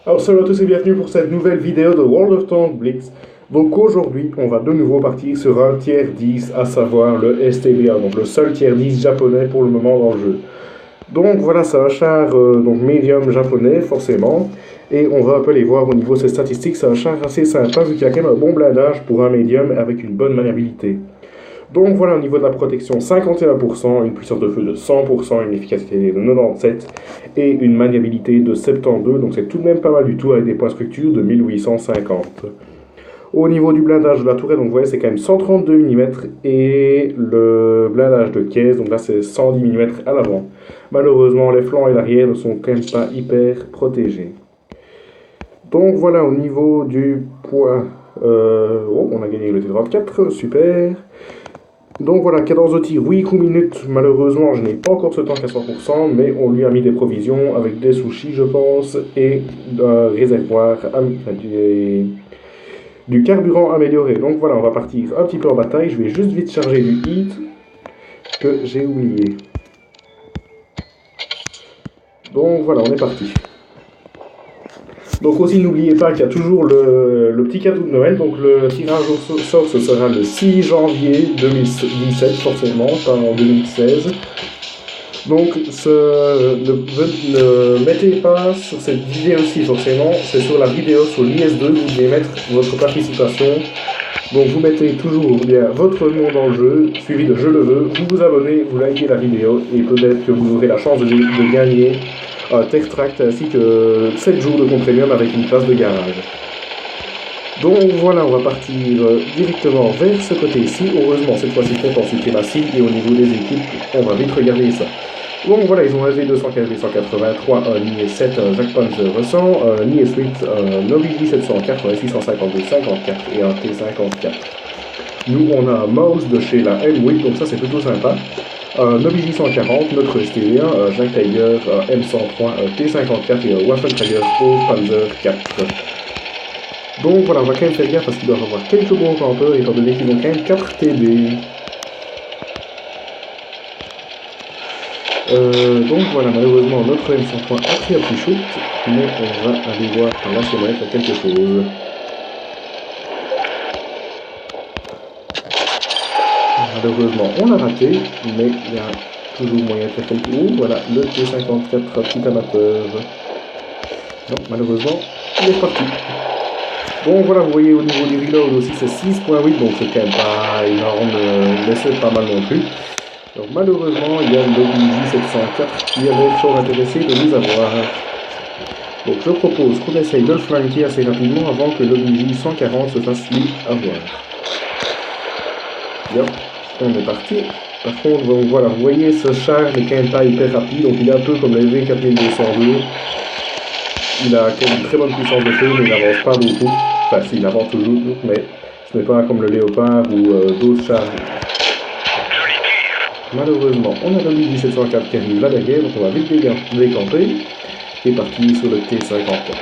Alors salut à tous et bienvenue pour cette nouvelle vidéo de World of Tanks Blitz. Donc aujourd'hui, on va de nouveau partir sur un tier 10, à savoir le STBA, donc le seul tier 10 japonais pour le moment dans le jeu. Donc voilà, c'est un char donc médium japonais, forcément. Et on va un peu les voir au niveau de ses statistiques. C'est un char assez sympa vu qu'il a quand même un bon blindage pour un médium avec une bonne maniabilité. Donc voilà, au niveau de la protection, 51%, une puissance de feu de 100%, une efficacité de 97% et une maniabilité de 72%, donc c'est tout de même pas mal du tout avec des points structure de 1850. Au niveau du blindage de la tourelle, donc vous voyez c'est quand même 132 mm et le blindage de caisse, donc là c'est 110 mm à l'avant. Malheureusement les flancs et l'arrière ne sont quand même pas hyper protégés. Donc voilà, au niveau du poids, on a gagné le T34, super. Donc voilà, cadence de tir, 8 coups minutes, malheureusement je n'ai pas encore ce temps qu'à 100%, mais on lui a mis des provisions avec des sushis je pense, et un réservoir, du carburant amélioré. Donc voilà, on va partir un petit peu en bataille, je vais juste vite charger du heat, que j'ai oublié. Donc voilà, on est parti. Donc aussi n'oubliez pas qu'il y a toujours le petit cadeau de Noël, donc le tirage au sort ce sera le 6 janvier 2017 forcément, pas en 2016. Donc ne mettez pas sur cette vidéo-ci forcément, c'est sur la vidéo sur l'IS2 vous devez mettre votre participation. Donc vous mettez toujours bien votre nom dans le jeu, suivi de je le veux, vous vous abonnez, vous likez la vidéo et peut-être que vous aurez la chance de gagner un Tech Tract ainsi que 7 jours de compte premium avec une place de garage. Donc voilà, on va partir directement vers ce côté-ci. Heureusement, cette fois-ci, compte en suprématie et au niveau des équipes, on va vite regarder ça. Donc voilà, ils ont un V215, V183, un IS-7, un Jack Panzer 100, un IS-8, un Nobili 704, un 652 54 et un T54. Nous, on a un mouse de chez la M8, donc ça c'est plutôt sympa. Un Nobili 140, notre STV1, un Jack Tiger, un M103, un T54 et un Waffentrager au Panzer 4. Donc voilà, on va quand même faire gaffe parce qu'il doit y avoir quelques bons campeurs étant donné qu'ils ont quand même 4 TD. Donc voilà, malheureusement notre M103 a pris un petit shoot, mais on va aller voir par là si on va être quelque chose. Malheureusement on a raté, mais il y a toujours moyen de faire quelque chose. Voilà, le T54 petit amateur. Non, malheureusement, il est parti. Bon voilà, vous voyez au niveau du reload aussi c'est 6.8, donc c'est quand même pas énorme, mais c'est pas mal non plus. Donc malheureusement, il y a l'OBJ 704 qui avait fort intéressé de nous avoir. Donc je propose qu'on essaye de le flanquer assez rapidement avant que l'OBJ 140 se fasse lui avoir. Yep, on est parti. Par contre, donc, voilà, vous voyez ce char n'est quand même pas hyper rapide, donc il est un peu comme le V4202. Il a quand même une très bonne puissance de feu, mais il n'avance pas beaucoup. Enfin, si, il avance toujours, mais ce n'est pas comme le Léopard ou d'autres chars. Malheureusement, on a le 1704 qui arrive là derrière, donc on va vite décamper et partir sur le T54.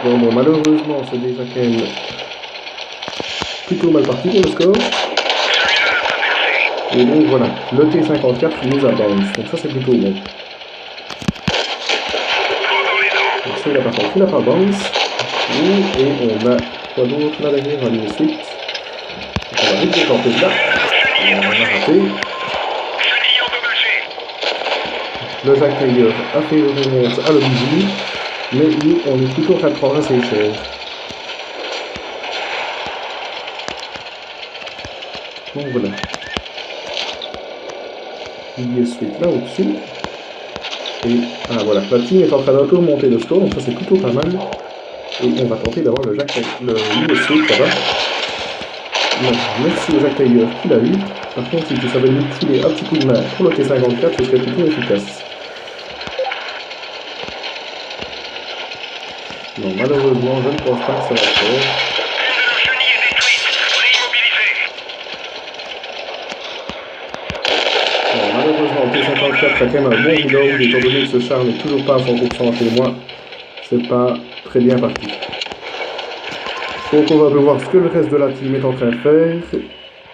Bon, malheureusement, c'est déjà quand même plutôt mal parti pour le score. Et donc voilà, le T54 nous avance, donc ça c'est plutôt bon. Donc ça, par contre, il n'a pas bounce. Et on a quoi d'autre là derrière, on va aller ensuite. Donc on va vite décamper là. On a raté. Le Jack Tiger a fait une remonte à l'OBJ, mais nous on est plutôt en train de prendre assez cher. Donc voilà. Il y a suite là au-dessus. Et voilà, la team est en train d'un peu remonter le score, donc ça c'est plutôt pas mal. Et on va tenter d'avoir le Jack le US là-bas. Merci au Jack Tiger qu'il a eu. Par contre, si tu savais nous filer un petit coup de main pour le T54, ce serait plutôt efficace. Non, malheureusement, je ne pense pas que ça va le faire. Non, malheureusement, le T54 a quand même un bon reload, étant donné que ce char n'est toujours pas à 100% chez moi. C'est pas très bien parti. Donc on va voir ce que le reste de la team est en train de faire.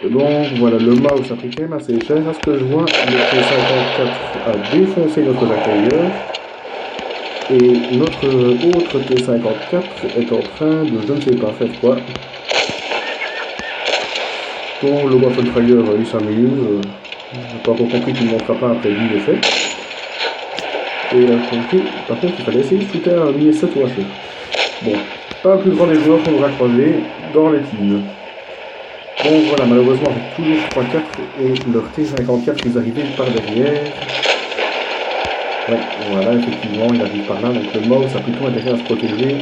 Donc voilà, le mouse a pris quand même assez cher. À ce que je vois, le T54 a défoncé notre Jack Tiger. Et notre autre T-54 est en train de je ne sais pas faire quoi. Bon, le Waffentrager, il s'amuse. Je n'ai pas encore compris qu'il ne montrera pas après 10 essais. Et par contre, il fallait essayer de shooter un IS-7 Washer. Bon, pas le plus grand des joueurs qu'on aura croisé dans les teams. Bon, voilà, malheureusement, avec toujours 3-4 et leur T-54 qui arrivés par derrière. Ouais, voilà, effectivement, il arrive par là, donc le mouse a plutôt intérêt à se protéger.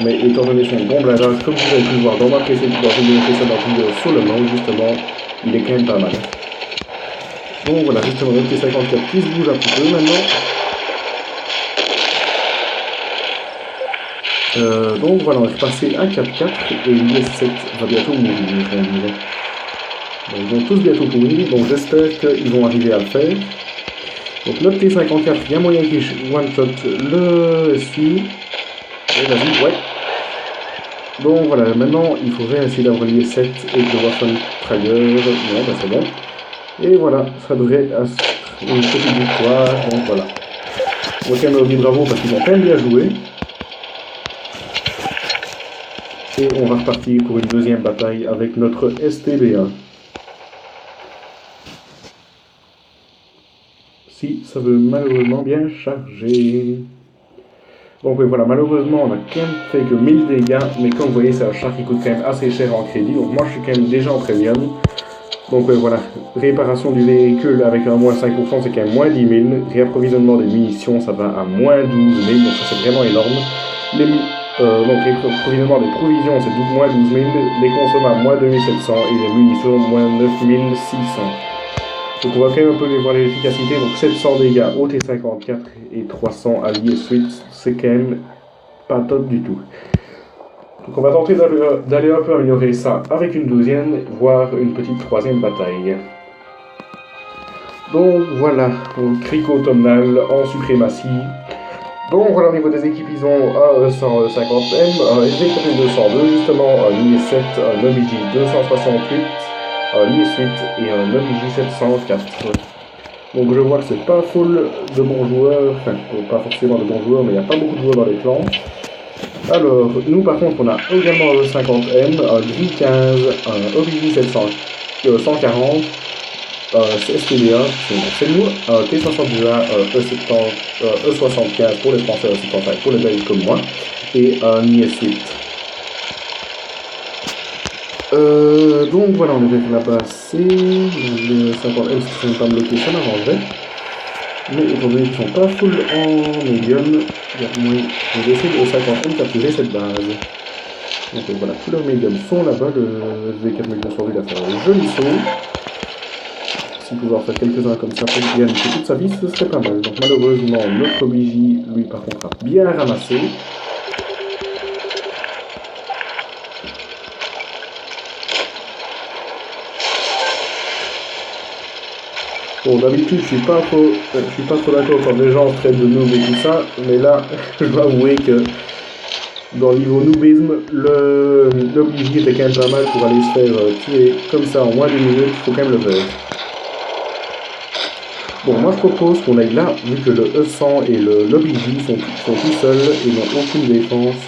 Mais étant donné son bon blindage, comme vous avez pu le voir dans ma précédente vidéo sur le mouse, justement, il est quand même pas mal. Bon, voilà, justement, le T-54 qui se bouge un petit peu maintenant. Donc voilà, on est repassé à 4-4 et l'IS-7 va bientôt mourir, je dirais. Donc, ils vont tous bientôt mourir, donc j'espère qu'ils vont arriver à le faire. Donc notre T-54, il y a moyen qu'il one-shot le SU. Et vas-y, ouais. Donc voilà, maintenant il faudrait essayer d'avoir l'IS-7 et le Waffentrager. Non, bah c'est bon. Et voilà, ça devrait être une petite victoire, donc voilà. On va quand même leur dire bravo parce qu'ils ont quand même bien joué. Et on va repartir pour une deuxième bataille avec notre STB1. Si ça veut malheureusement bien charger. Donc oui, voilà, malheureusement on a quand même fait que 1000 dégâts, mais comme vous voyez c'est un char qui coûte quand même assez cher en crédit, donc moi je suis quand même déjà en premium. Donc oui, voilà, réparation du véhicule avec un moins 5% c'est quand même moins 10 000, réapprovisionnement des munitions ça va à moins 12 000, donc ça c'est vraiment énorme. Donc réapprovisionnement des provisions c'est moins 12 000, les consommables moins 2700 et les munitions moins 9600. Donc on va quand même un peu voir l'efficacité, donc 700 dégâts au T-54 et 300 à l'IS-8, c'est quand même pas top du tout. Donc on va tenter d'aller un peu améliorer ça avec une deuxième, voire une petite troisième bataille. Donc voilà, cric automnal en suprématie. Donc voilà, au niveau des équipes, ils ont un E150M, un SV4202, justement un IS-7, un OBJ 268, un IS-8 et un OBJ 704. Donc je vois que c'est pas full de bons joueurs, enfin pas forcément de bons joueurs, mais il n'y a pas beaucoup de joueurs dans les clans. Alors, nous par contre, on a également un E50M, un Gris 15, un OBJ 140, un STB1, c'est nous, un T62A, un E75 pour les Français, E75 pour les Belges comme moi, et un IS-8. Donc voilà, on est là passer. Les 50M qui ne sont pas bloqués, ça m'arrangerait. Mais étant donné qu'ils ne sont pas full en medium, je vais essayer de 50M capturer cette base. Donc voilà, tous leurs mediums sont là-bas. Le V4200 il a fait un joli saut. Si pouvoir faire quelques-uns comme ça pour gagner toute sa vie, ce serait pas mal. Donc malheureusement, notre BJ, lui par contre, a bien ramassé. Bon, d'habitude, je suis pas trop d'accord quand les gens se traitent de noob et tout ça, mais là, je dois avouer que dans le niveau noobisme, le BJ était quand même pas mal pour aller se faire tuer comme ça en moins de minutes, il faut quand même le faire. Bon, moi je propose qu'on aille là, vu que le E100 et le BJ sont tout seuls et n'ont aucune défense.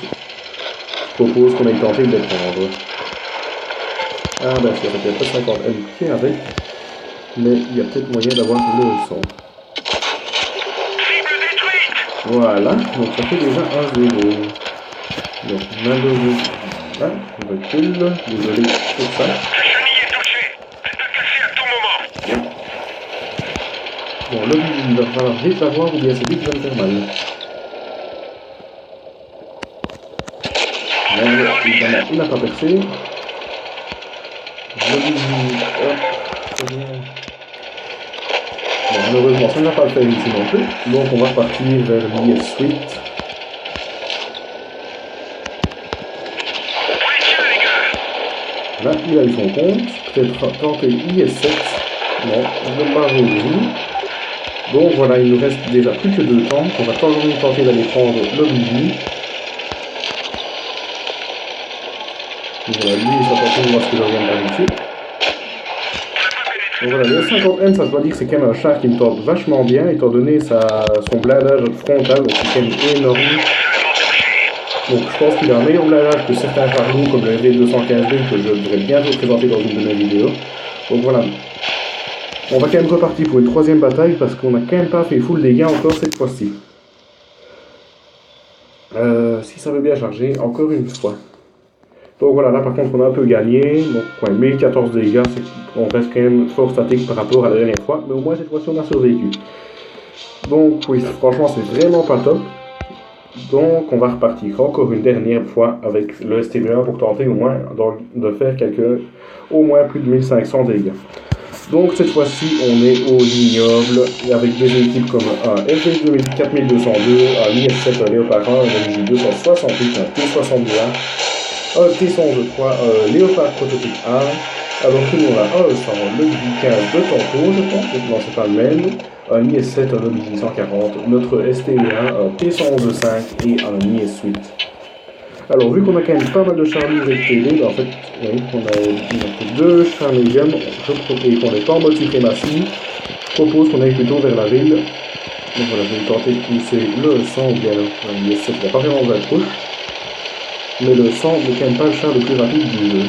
Je propose qu'on aille tenter de les prendre. Ah ben, ça fait peut-être 50 MK avec. Mais il y a peut-être moyen d'avoir le son. Voilà, donc ça fait déjà 1-0. Donc malheureusement, là, on recule, désolé pour ça. Bon, le but, il va falloir vite l'avoir ou bien c'est lui qui va me faire mal. Merde, il n'a pas percé. Le but, hop, c'est bien. Bon, malheureusement, ça ne va pas le faire ici non plus. Donc on va repartir vers l'IS-8. Là, il a eu son compte. Peut-être tenter IS-7. Non, je ne pas réussi. Donc voilà, il nous reste déjà plus que 2 temps. On va tenter d'aller prendre le BJ. Voilà, lui, il s'attend à voir ce que je viens de faire ici. Donc voilà, le 50M, ça je dois dire que c'est quand même un char qui me tente vachement bien, étant donné son blindage frontal, donc c'est quand même énorme. Donc je pense qu'il a un meilleur blindage que certains chars lourds comme le RD215B que je devrais bientôt présenter dans une de mes vidéos. Donc voilà. On va quand même repartir pour une troisième bataille parce qu'on n'a quand même pas fait full dégâts encore cette fois-ci. Si ça veut bien charger, encore une fois. Donc voilà, là par contre on a un peu gagné. Donc ouais, 1014 dégâts, on reste quand même fort statique par rapport à la dernière fois. Mais au moins cette fois-ci on a survécu. Donc oui, franchement c'est vraiment pas top. Donc on va repartir encore une dernière fois avec le STB1 pour tenter au moins de faire au moins plus de 1500 dégâts. Donc cette fois-ci on est au vignoble avec des équipes comme un FV 4202, un IS-7, un Léopard 1, un MJ268, un T-61, un T-113, un Léopard prototype 1. Alors que nous on a un E100, le 15 de tantôt je pense, non c'est pas le même, un IS-7, un MJ140, notre STB1, un T-111-5 et un IS-8. Alors, vu qu'on a quand même pas mal de chars lourds et de TD, ben en fait, oui, on a deux chars médiums, et qu'on n'est pas en mode suprématie, je propose qu'on aille plutôt vers la ville. Donc voilà, je vais tenter de pousser le 100 ou bien le IS-7, il n'a pas vraiment de push, mais le 100 n'est quand même pas le char le plus rapide du jeu.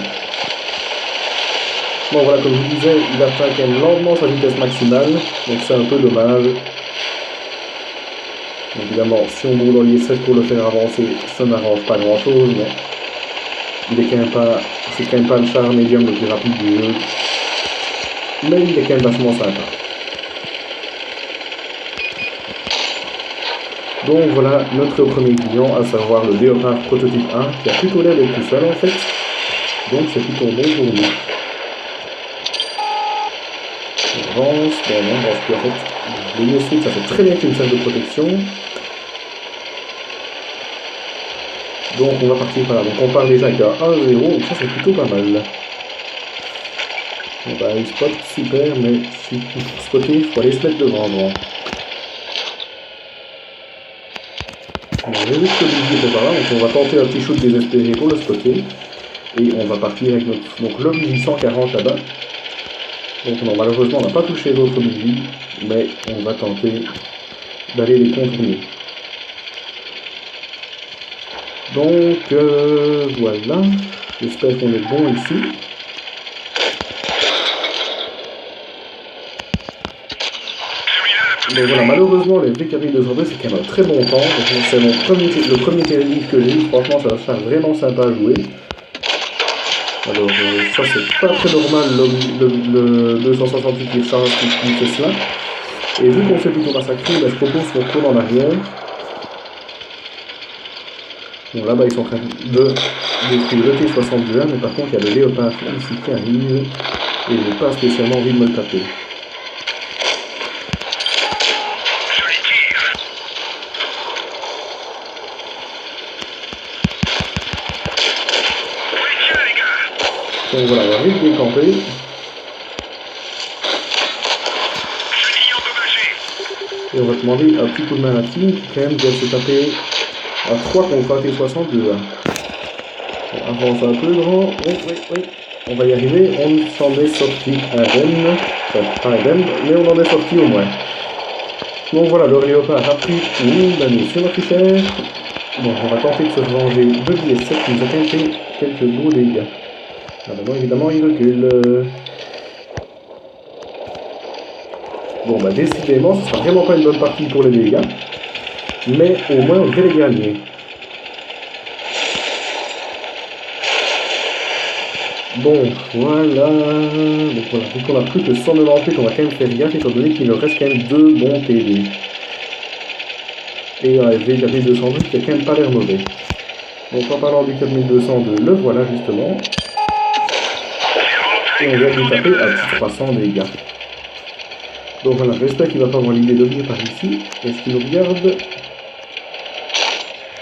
Bon voilà, comme je vous disais, il atteint quand même lentement sa vitesse maximale, donc c'est un peu dommage. Évidemment, si on roule dans l'IS-7 pour le faire avancer, ça n'arrange pas grand chose, mais c'est quand même pas le char médium le plus rapide du jeu. Mais il est quand même vachement sympa. Donc voilà notre premier client, à savoir le Léopard prototype 1, qui a plutôt l'air d'être tout seul en fait. Donc c'est plutôt bon pour nous. On avance, bon non, parce qu'en fait, le IS-8 ça fait très bien qu'il serve de protection. Donc on va partir par là. Donc on part déjà avec un 1-0, donc ça c'est plutôt pas mal. Bon bah il spot, super, mais si pour spotter, il faut aller se mettre devant. Bon, j'ai vu que le était par là, donc on va tenter un petit shoot désespéré pour le spotter. Et on va partir avec donc l'Oblige 140 là-bas. Donc non, malheureusement on n'a pas touché d'autres Oblige, mais on va tenter d'aller les contourner. Donc voilà, j'espère qu'on est bon ici. Donc voilà, malheureusement les VKB202 c'est quand même un très bon temps. C'est le premier téléviseur que j'ai eu, franchement ça va se faire vraiment sympa à jouer. Alors ça c'est pas très normal le 268 qui fait cela. Et vu qu'on s'est plutôt massacré, je propose qu'on tourne en arrière. Bon là-bas ils sont en train de détruire le T-61, mais par contre il y a le Léopard ici qui arrive, et je n'ai pas spécialement envie de me le taper. Donc voilà, on va vite décamper. Et on va demander un petit coup de main à la team qui quand même vient se taper à 3 contre un T-62. On avance un peu grand. Oh, oui. On va y arriver. On s'en est sorti indemne. Enfin, pas indemne, mais on en est sorti au moins. Donc voilà, le Léopard a pris une année sur notre cher. Donc on va tenter de se venger de l'IS-7 qui nous a quand même fait quelques beaux dégâts. Maintenant, évidemment, il recule. Bon, bah, décidément, ce sera vraiment pas une bonne partie pour les dégâts. Mais au moins, on devrait les gagner. Bon, voilà. Donc voilà, vu qu'on a plus que 198, on va quand même faire gaffe, étant donné qu'il nous reste quand même 2 bons TD. Et un FV 4202 qui a quand même pas l'air mauvais. Donc en parlant du 4202, le voilà justement. Et on vient de lui taper à petit 300 dégâts. Donc voilà, j'espère qu'il va pas avoir l'idée de venir par ici. Est-ce qu'il nous regarde?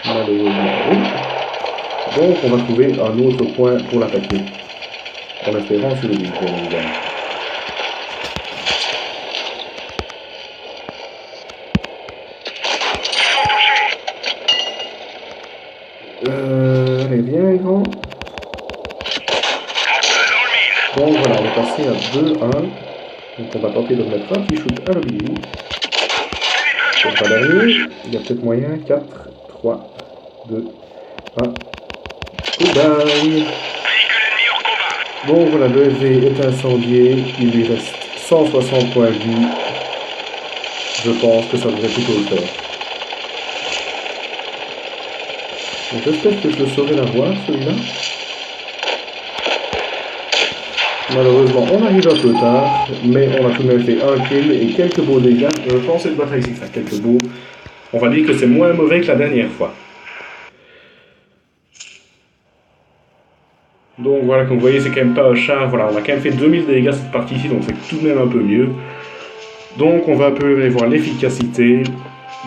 Malheureusement, oui. Donc on va trouver un autre point pour l'attaquer. En espérant sur le but, bien évidemment. Allez, viens, grand. Donc voilà, on est passé à 2-1. Donc on va tenter de remettre un petit shoot à l'oblige. C'est pas dernier, il y a peut-être moyen. 4, 3, 2, 1. Goodbye. Bon voilà, le FV est incendié, il lui reste 160 points de vie. Je pense que ça devrait plutôt le faire. Donc j'espère que je saurai l'avoir, celui-là. Malheureusement, on arrive un peu tard, mais on a tout de même fait un kill et quelques beaux dégâts. Je pense que cette bataille-ci fait quelques beaux. On va dire que c'est moins mauvais que la dernière fois. Donc voilà, comme vous voyez, c'est quand même pas un char. Voilà, on a quand même fait 2000 dégâts cette partie-ci, donc c'est tout de même un peu mieux. Donc on va un peu aller voir l'efficacité.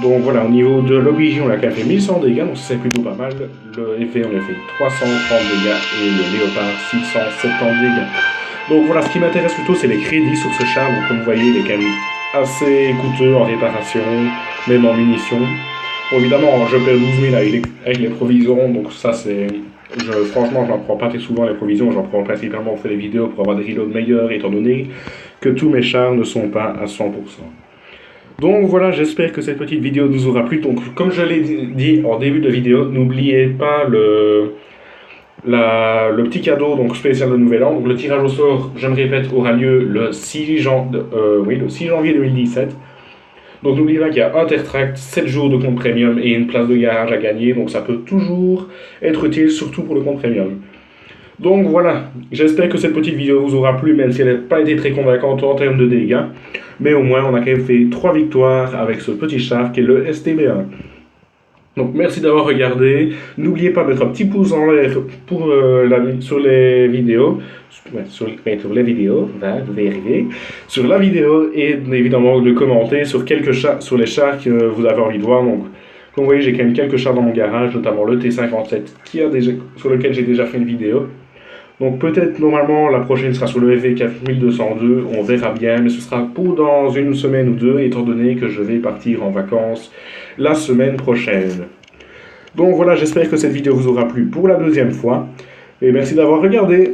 Donc voilà, au niveau de l'oblige, on a quand même fait 1100 dégâts, donc c'est plutôt pas mal. Le effet, on a fait 330 dégâts et le léopard 670 dégâts. Donc voilà, ce qui m'intéresse plutôt, c'est les crédits sur ce char. Donc comme vous voyez, il est quand même assez coûteux en réparation, même en munitions. Bon, évidemment, je perds 12 000 avec les provisions, donc ça c'est... franchement, je n'en prends pas très souvent les provisions, j'en prends principalement pour faire des vidéos pour avoir des reloads meilleurs, étant donné que tous mes chars ne sont pas à 100%. Donc voilà, j'espère que cette petite vidéo nous aura plu. Donc comme je l'ai dit en début de vidéo, n'oubliez pas le petit cadeau donc spécial de Nouvel An. Donc le tirage au sort, je me répète, aura lieu le 6 janvier 2017. Donc n'oubliez pas qu'il y a Intertract, 7 jours de compte premium et une place de garage à gagner. Donc ça peut toujours être utile, surtout pour le compte premium. Donc voilà, j'espère que cette petite vidéo vous aura plu, même si elle n'a pas été très convaincante en termes de dégâts. Mais au moins, on a quand même fait 3 victoires avec ce petit char qui est le STB1. Donc merci d'avoir regardé. N'oubliez pas de mettre un petit pouce en l'air pour, sur les vidéos. Sur les vidéos, vous allez arriver. Sur la vidéo et évidemment de commenter sur sur les chars que vous avez envie de voir. Donc, comme vous voyez, j'ai quand même quelques chars dans mon garage, notamment le T57 sur lequel j'ai déjà fait une vidéo. Donc peut-être normalement la prochaine sera sur le FV 4202, on verra bien, mais ce sera pour dans une semaine ou deux, étant donné que je vais partir en vacances la semaine prochaine. Donc voilà, j'espère que cette vidéo vous aura plu pour la deuxième fois, et merci d'avoir regardé.